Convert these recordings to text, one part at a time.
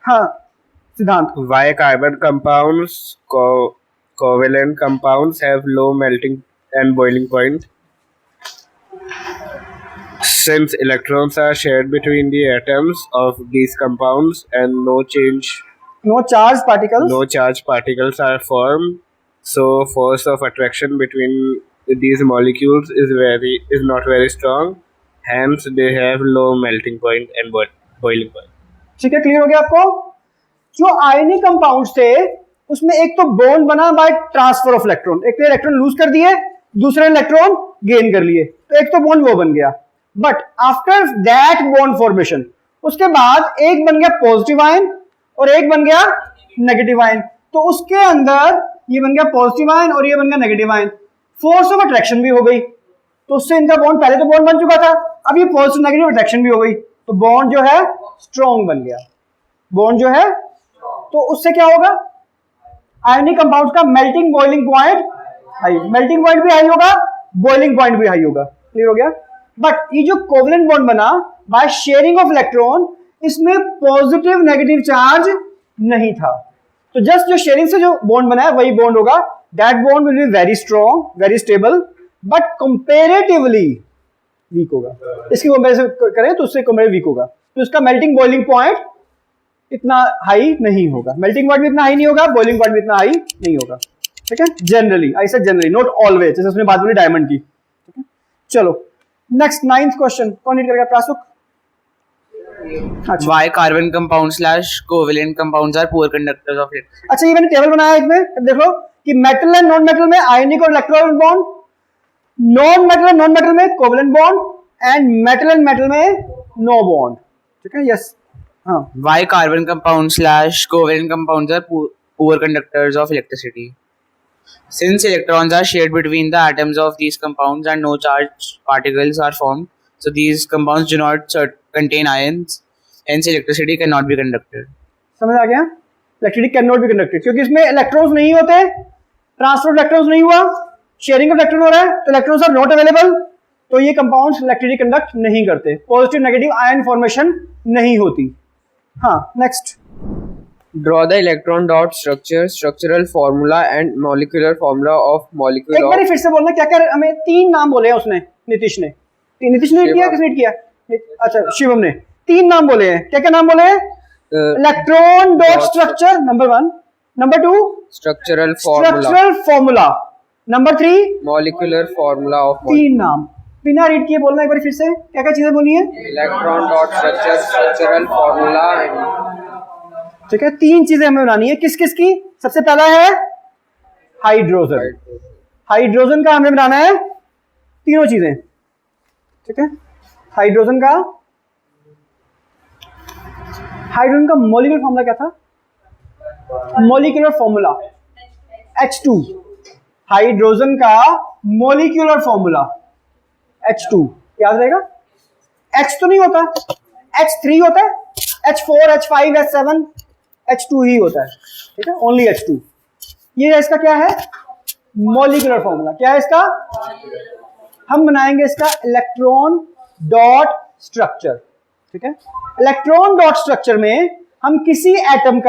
हाँ सिद्धांत। Why carbon compounds, covalent compounds have low melting and boiling point? Since electrons are shared between the atoms of these compounds and no charge particles. no charge particles are formed, so force of attraction between these molecules is not very strong. Hence, they have low melting point and boiling point. ठीक है, clear हो गया आपको? जो ionic compounds थे उसमें एक तो बॉन्ड बना बाय ट्रांसफर ऑफ इलेक्ट्रॉन, एक ने इलेक्ट्रॉन लूज कर दिए, दूसरे ने इलेक्ट्रॉन गेन कर लिए, तो एक तो बॉन्ड वो बन गया। But after that bond formation उसके बाद एक बन गया पॉजिटिव आयन और एक बन गया नेगेटिव आयन, तो उसके अंदर ये बन गया पॉजिटिव आयन और ये बन गया negative ion, force of attraction भी हो गई, तो उससे इनका बॉन्ड, पहले तो बॉन्ड बन चुका था, अब ये पॉजिटिव नेगेटिव अट्रैक्शन भी हो गई, तो बॉन्ड जो है स्ट्रॉन्ग बन गया। बॉन्ड जो है, तो उससे क्या होगा, आयनिक कंपाउंड का melting boiling point high, melting point भी हाई होगा, बॉइलिंग पॉइंट भी हाई होगा। क्लियर हो गया? बट ये जो कोवलेंट बॉन्ड बना बाय शेयरिंग ऑफ इलेक्ट्रॉन, इसमें पॉजिटिव नेगेटिव चार्ज नहीं था, तो जस्ट जो शेयरिंग से जो बॉन्ड बना है वही बॉन्ड होगा। That bond will be very strong, very stable, but comparatively weak होगा। इसकी कंपेरिजन करें तो उससे कंपेरेटिव वीक होगा, तो इसका मेल्टिंग बॉइलिंग पॉइंट इतना हाई नहीं होगा, मेल्टिंग पॉइंट भी इतना हाई नहीं होगा, बॉइलिंग पॉइंट भी इतना हाई नहीं होगा। ठीक है, generally, I said generally, not always, जैसे उसने बात बोली डायमंड की। ठीक है, चलो नेक्स्ट 9th क्वेश्चन कौन रीड करेगा? प्रासुक। Why carbon compounds / covalent compounds are poor conductors of electricity? अच्छा, ये मैंने टेबल बनाया है इसमें, देखो कि मेटल एंड नॉन मेटल में आयनिक और electron bond, non metal and non metal में covalent bond, and metal and metal में नो बॉन्ड। ठीक है, यस। हाँ, Why carbon compounds / covalent compounds are poor conductors of electricity? Since electrons are shared between the atoms of these compounds and no charged particles are formed, so these compounds do not contain ions, hence electricity cannot be conducted. समझ आ गया? Electricity can not be conducted, क्योंकि इसमें electrons नहीं होते, transfer electrons नहीं हुआ, sharing of electron हो रहा है, तो इलेक्ट्रॉन्स आर नॉट अवेलेबल, तो ये कंपाउंड्स इलेक्ट्रिसिटी कंडक्ट नहीं करते, पॉजिटिव नेगेटिव आयन फॉर्मेशन नहीं होती। हाँ, next. Draw the electron dot structure, structural formula and molecular formula of molecule एक of बार फिर से बोलना, क्या क्या हमें 3 नाम बोले हैं उसने, नीतीश ने रीड किया, किसने रीड किया? अच्छा, शिवम ने 3 नाम बोले हैं, क्या क्या नाम बोले हैं? Electron dot structure number 1, number 2 structural formula, structural formula, number 3 molecular formula of 3 नाम बिना रीड किए बोलना, एक बार फिर से क्या क्या चीजें बोली है? electron dot structure, structural formula and ठीक है, 3 चीजें हमें बनानी है, किस किस की? सबसे पहला है हाइड्रोजन, हाइड्रोजन का हमें बनाना है तीनों चीजें। ठीक है, हाइड्रोजन का मॉलिक्यूलर फॉर्मूला क्या था? मॉलिक्यूलर फॉर्मूला H2, हाइड्रोजन का मॉलिक्यूलर फॉर्मूला H2 याद रहेगा। H तो नहीं होता, H3 होता है, H4, H5, H7, H2 ही होता है। ठीक है, ओनली H2। ये इसका क्या है? Molecular formula. क्या है इसका? हम बनाएंगे इसका इलेक्ट्रॉन डॉट स्ट्रक्चर। ठीक है, इलेक्ट्रॉन डॉट स्ट्रक्चर में हम किसी एटम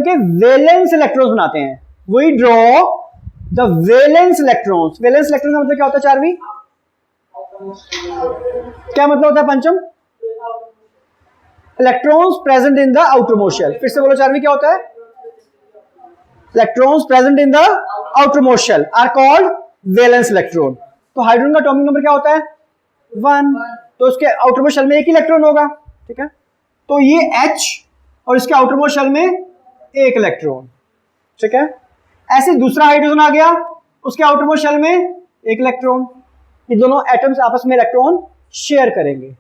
के वैलेंस इलेक्ट्रॉन्स बनाते हैं, वही draw the valence electrons. Valence electron का मतलब क्या होता है? चारवी क्या मतलब होता है? Pancham, electrons present in the outermost shell. फिर से बोलो, चारवी क्या होता है? Electrons present in the outermost shell are called valence electron. तो हाइड्रोजन का एटॉमिक नंबर क्या होता है? 1, तो उसके आउटरमोस्ट शेल में एक इलेक्ट्रॉन होगा। ठीक है, तो ये H और इसके आउटरमोस्ट शेल में एक इलेक्ट्रॉन। ठीक है, ऐसे दूसरा हाइड्रोजन आ गया, उसके आउटरमोस्ट शेल में एक इलेक्ट्रॉन, ये दोनों एटम्स आपस में इलेक्ट्रॉन शेयर करेंगे।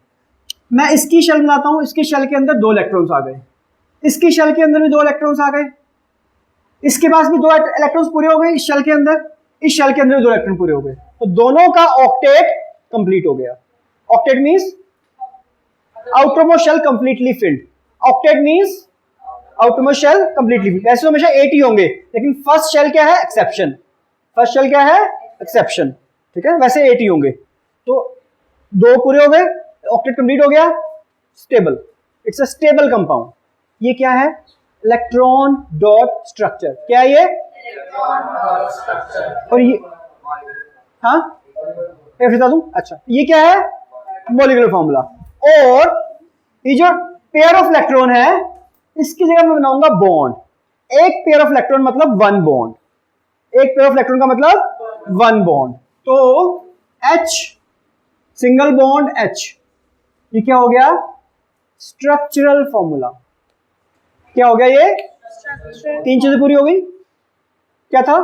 मैं इसकी शेल बनाता हूं, इसके शेल के अंदर 2 इलेक्ट्रॉन्स आ गए, इसकी शेल के अंदर भी 2 इलेक्ट्रॉन्स आ गए, इसके पास भी 2 इलेक्ट्रॉन्स पूरे हो गए, इस शेल के अंदर, इस शेल के अंदर भी 2 इलेक्ट्रॉन पूरे हो गए, तो दोनों का ऑक्टेट कंप्लीट हो गया। Octet means outermost shell completely filled, octet means outermost shell completely filled. ऐसे तो हमेशा 8 ही होंगे, लेकिन फर्स्ट शेल क्या है? एक्सेप्शन। फर्स्ट शेल क्या है? एक्सेप्शन। ठीक है, वैसे 8 ही होंगे, तो 2 पूरे हो गए, ऑक्टेट कंप्लीट हो गया, stable, it's a stable compound. ये क्या है? Electron dot structure. क्या है ये? और ये, हाँ फिर बता दूं। अच्छा, ये क्या है? Molecular formula. और ये जो पेयर ऑफ इलेक्ट्रॉन है, इसकी जगह मैं बनाऊंगा बॉन्ड। एक पेयर ऑफ इलेक्ट्रॉन मतलब वन बॉन्ड। एक पेयर ऑफ इलेक्ट्रॉन का मतलब वन बॉन्ड। तो H, सिंगल बॉन्ड H, ये क्या हो गया? Structural formula. क्या हो गया ये? तीन चीजें पूरी हो गई। क्या था?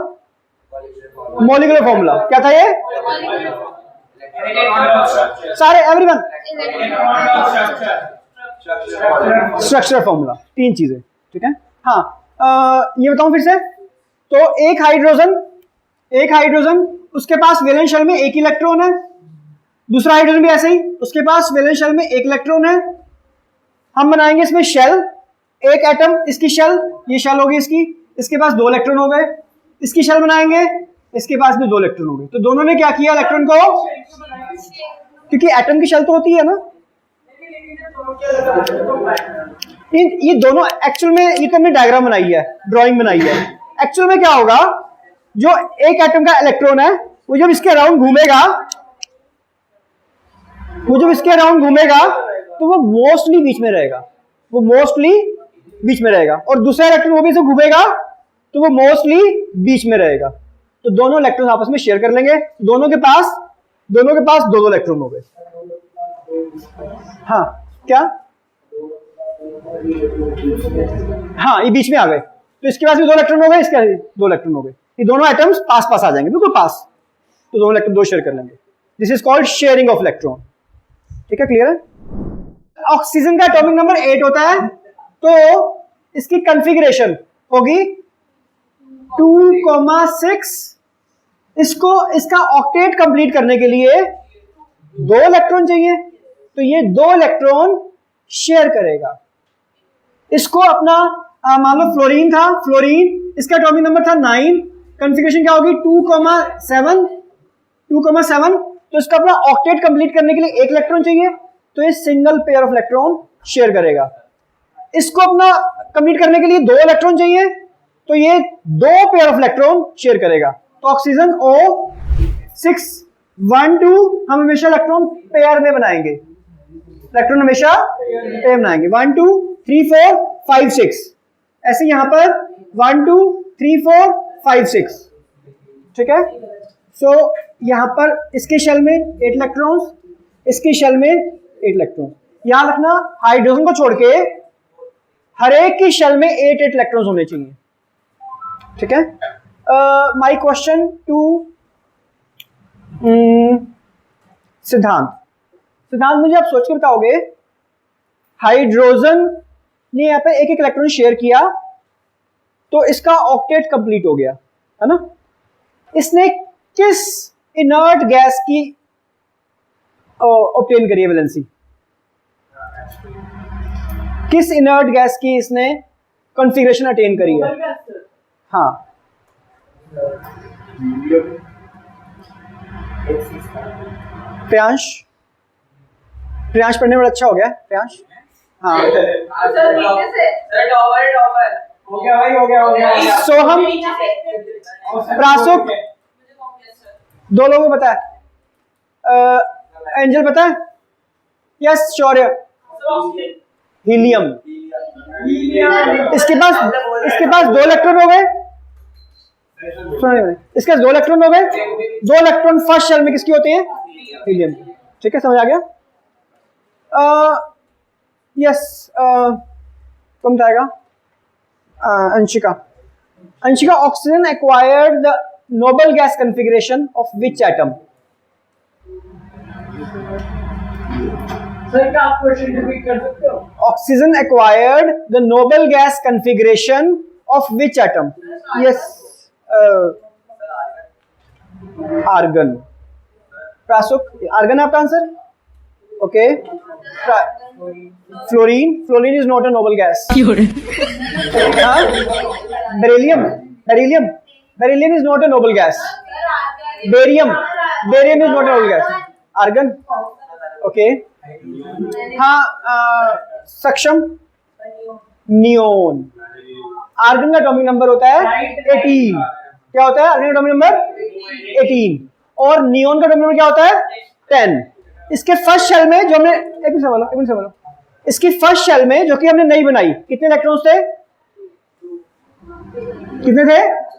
Molecular formula. क्या था ये? सारे एवरीवन, स्ट्रक्चरल फॉर्मूला। तीन चीजें, ठीक है। हाँ, ये बताऊं फिर से। तो एक हाइड्रोजन, उसके पास वैलेंस शेल में एक इलेक्ट्रॉन है। दूसरा हाइड्रोजन भी ऐसे ही, उसके पास वैलेंस शेल में एक इलेक्ट्रॉन है। हम बनाएंगे इसमें शेल, एक एटम, इसकी शेल, ये शेल होगी इसकी, इसके पास दो इलेक्ट्रॉन हो गए। इसकी शेल बनाएंगे, इसके पास भी दो इलेक्ट्रॉन हो गए। तो दोनों ने क्या किया? इलेक्ट्रॉन को, क्योंकि एटम की शेल तो होती है ना। ये दोनों एक्चुअल में, ये तो हमने डायग्राम बनाई है, ड्राइंग बनाई है। एक्चुअल में क्या होगा? जो एक एटम का इलेक्ट्रॉन है, वो जब इसके अराउंड घूमेगा, तो वो मोस्टली बीच में रहेगा। और दूसरा इलेक्ट्रॉन वो भी से घूमेगा, तो वो मोस्टली बीच में रहेगा। तो दोनों इलेक्ट्रॉन आपस में शेयर कर लेंगे। दोनों के पास दो इलेक्ट्रॉन हो गए। हाँ, क्या? हाँ, ये बीच में आ गए, तो इसके पास भी दो इलेक्ट्रॉन हो गए, इसके पास भी दो इलेक्ट्रॉन हो गए। ये दोनों एटम्स पास आ जाएंगे, बिल्कुल पास। तो दोनों इलेक्ट्रॉन दो शेयर कर लेंगे। This is called sharing of electron. ठीक है, क्लियर है? ऑक्सीजन का एटॉमिक नंबर 8 होता है, तो इसकी कॉन्फ़िगरेशन होगी 2,6। इसका ऑक्टेट कंप्लीट करने के लिए दो इलेक्ट्रॉन चाहिए, तो ये दो इलेक्ट्रॉन शेयर करेगा। इसको अपना मान लो फ्लोरीन था, इसका एटॉमिक नंबर था 9, कॉन्फ़िगरेशन क्या होगी? 2,7। तो इसका अपना ऑक्टेट कंप्लीट करने के लिए एक इलेक्ट्रॉन चाहिए, तो ये single pair of electron share करेगा। इसको अपना कंप्लीट करने के लिए दो इलेक्ट्रॉन चाहिए, तो ये दो पेयर ऑफ इलेक्ट्रॉन शेयर करेगा। तो ऑक्सीजन O6 1 2 हम हमेशा इलेक्ट्रॉन पेयर में बनाएंगे। 1 2 3 4 5 6, ऐसे यहां पर 1 2 3 4 5 6। ठीक है। सो यहां पर इसके शेल में 8 इलेक्ट्रॉन्स, इसकी शेल में 8 इलेक्ट्रॉन। याद रखना, हाइड्रोजन को छोड़ के हर एक की शेल में 8 इलेक्ट्रॉन्स होने चाहिए। ठीक है। माय क्वेश्चन टू सिद्धांत, मुझे आप सोच के बताओगे, हाइड्रोजन ने यहाँ पे एक इलेक्ट्रॉन शेयर किया, तो इसका ऑक्टेट कंप्लीट हो गया, है ना। इसने किस इनर्ट गैस की ऑब्टेन करी है वैलेंसी? किस इनर्ट गैस की इसने कॉन्फ़िगरेशन अटेन करी है? हाँ, प्रियांश पढ़ने में अच्छा हो गया। प्रियांश, हाँ, हो गया। सोहम, प्रासुक, दो लोगों को पता है? एंजल पता है? यस, शौर्य, हीलियम। इसके पास दो इलेक्ट्रॉन हो गए। इसके पास दो इलेक्ट्रॉन हो गए। दो इलेक्ट्रॉन फर्स्ट शेल में किसकी होती है? हीलियम। ठीक है, समझ आ गया? यस, कौन बताएगा? Anshika, oxygen acquired the noble gas configuration of which atom? Oxygen acquired the noble gas configuration of which atom? Yes, argon. Prasuk, argon आपका answer? Okay. Fluorine is not a noble gas. Beryllium is not a noble gas. Barium is not a noble gas. Argon. Okay. हाँ, सक्षम, neon. Argon का atomic number होता है 18। क्या होता है argon का एटॉमिक नंबर 18 और नियोन का एटॉमिक नंबर क्या होता है 10। इसके फर्स्ट शेल में जो हमने एक मिनट संभालो, इसकी फर्स्ट शेल में जो कि हमने नई बनाई कितने इलेक्ट्रॉन्स थे, कितने थे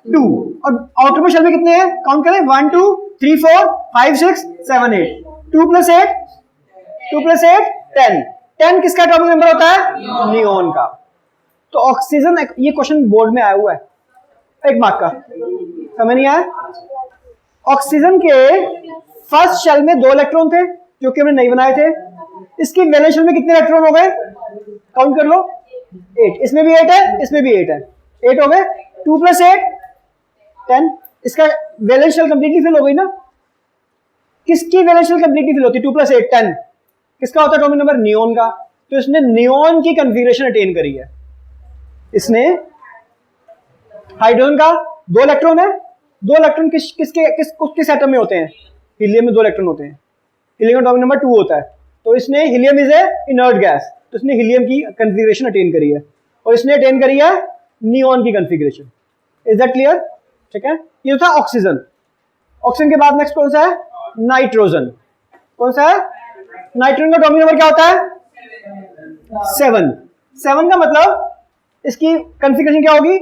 2 और आउटर में शेल में कितने हैं काउंट करें 1 2 3 4 5 6 7 8 2 + 8 2 + 8 10 10 किसका एटॉमिक नंबर होता है नियोन का। तो ऑक्सीजन ये क्वेश्चन बोर्ड में आया हुआ है 1 मार्क का, समझ नहीं आया। ऑक्सीजन के फर्स्ट शेल में 2 इलेक्ट्रॉन थे जो कि हमने नहीं बनाए थे। इसकी वैलेंस शेल में कितने इलेक्ट्रॉन हो गए काउंट कर लो 8। इसमें भी 8 है, इसमें भी 8 है, 8 हो गए। 2 + 8 10। इसका वैलेंस शेल कंप्लीटली फिल हो गई ना। किसकी वैलेंस शेल कंप्लीटली फिल होती है 2 + 8 10। किसका होता है एटॉमिक नंबर नियोन का। तो इसने नियोन की कन्फिगरेशन अटेन करी है। इसने हाइड्रोजन का 2 इलेक्ट्रॉन है, 2 इलेक्ट्रॉन किस एटम में होते हैं हीलियम में 2 इलेक्ट्रॉन होते हैं, हीलियम का एटॉमिक नंबर 2 होता है। तो इसने helium is a inert gas, तो इसने हीलियम की कन्फिगरेशन अटेन करी है और इसने अटेन करी है नियोन की कन्फिगरेशन। Is that clear? ठीक है, ये था ऑक्सीजन। ऑक्सीजन के बाद नेक्स्ट कौन सा है नाइट्रोजन। कौन सा है नाइट्रोजन का एटॉमिक नंबर क्या होता है 7। 7 का मतलब इसकी कन्फिगरेशन क्या होगी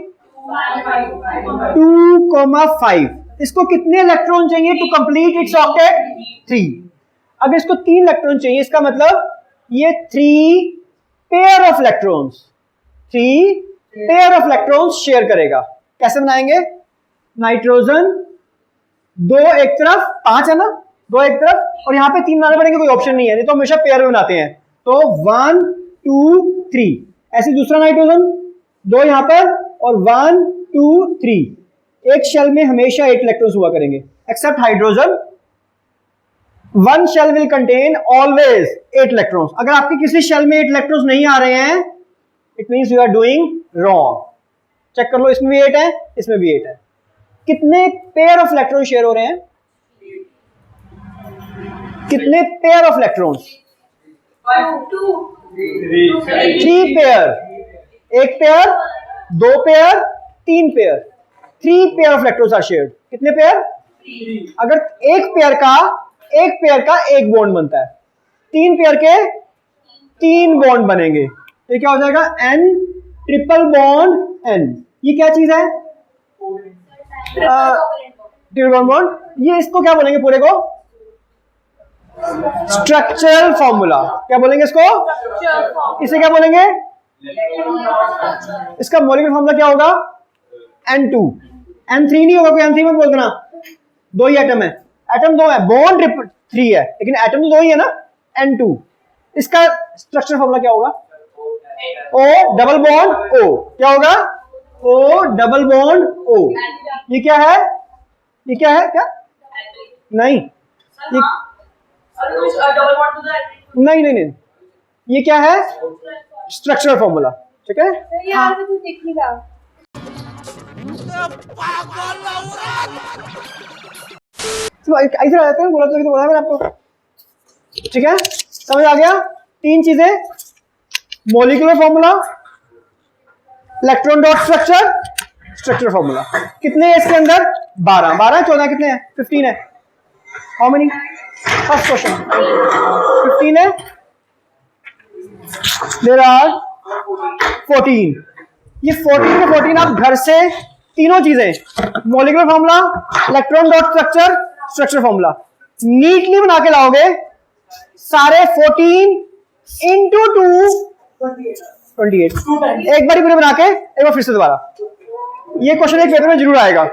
2,5। इसको कितने इलेक्ट्रॉन चाहिए टू कंप्लीट इट्स ऑक्टेट 3। अगर इसको 3 इलेक्ट्रॉन चाहिए इसका मतलब ये 3 pair of electrons 3 pair of electrons share करेगा। कैसे बनाएंगे नाइट्रोजन 2 एक तरफ 5 है ना, 2 एक तरफ और यहां पे 3 बनाने पड़ेंगे, कोई ऑप्शन नहीं है, नहीं तो हमेशा पेयर में बनाते हैं। तो 1 2 3 ऐसे दूसरा नाइट्रोजन 2 यहां पर और 1 2 3 एक शेल में हमेशा 8 इलेक्ट्रॉन्स हुआ करेंगे except hydrogen. 1 shell will contain always 8 electrons. अगर आपके किसी शेल में 8 इलेक्ट्रॉन्स नहीं आ रहे हैं it means you are doing wrong. Check कर लो, इसमें भी 8 है, इसमें भी 8 है। कितने पेयर ऑफ इलेक्ट्रॉन शेयर हो रहे हैं, कितने pair of electrons 3 pair, 1 pair 2 pair 3 pair 3 pair of electrons are shared. कितने पेयर? अगर एक पेयर का एक बॉन्ड बनता है, 3 पेयर के 3 बॉन्ड बनेंगे तो ये क्या हो जाएगा n ट्रिपल बॉन्ड n। ये क्या चीज है ट्रिपल बॉन्ड। ये इसको क्या बोलेंगे पूरे को स्ट्रक्चरल फॉर्मूला। क्या बोलेंगे इसको, इसे क्या बोलेंगे, इसका मॉलिक्यूलर फॉर्मूला क्या होगा N2। N3 नहीं होगा, कोई N3 मत बोल देना, 2 ही एटम है, एटम 2 है, बॉन्ड 3 है लेकिन एटम तो 2 ही है ना N2। इसका स्ट्रक्चर फॉर्मूला क्या होगा O डबल बॉन्ड O। क्या होगा O डबल बॉन्ड O। ये क्या है, ये क्या है, क्या नहीं ये नहीं नहीं नहीं ये क्या है स्ट्रक्चरल फॉर्मूला। ठीक है हाँ। ऐसे रहते हैं, बोला तो बोला मैंने आपको। ठीक है समझ आ गया। 3 चीजें molecular formula, electron dot structure, structure formula. कितने है इसके अंदर 12 12 14 कितने हैं 15 है। हाउ मेनी फर्स्ट क्वेश्चन 15 है, देयर आर 14। ये 14 के 14 आप घर से तीनों चीजें molecular formula, electron dot structure, structure formula neatly बना के लाओगे सारे 14 इंटू 2 28। एक बार पूरे बना के एक बार फिर से दोबारा। ये क्वेश्चन एक पेपर में जरूर आएगा।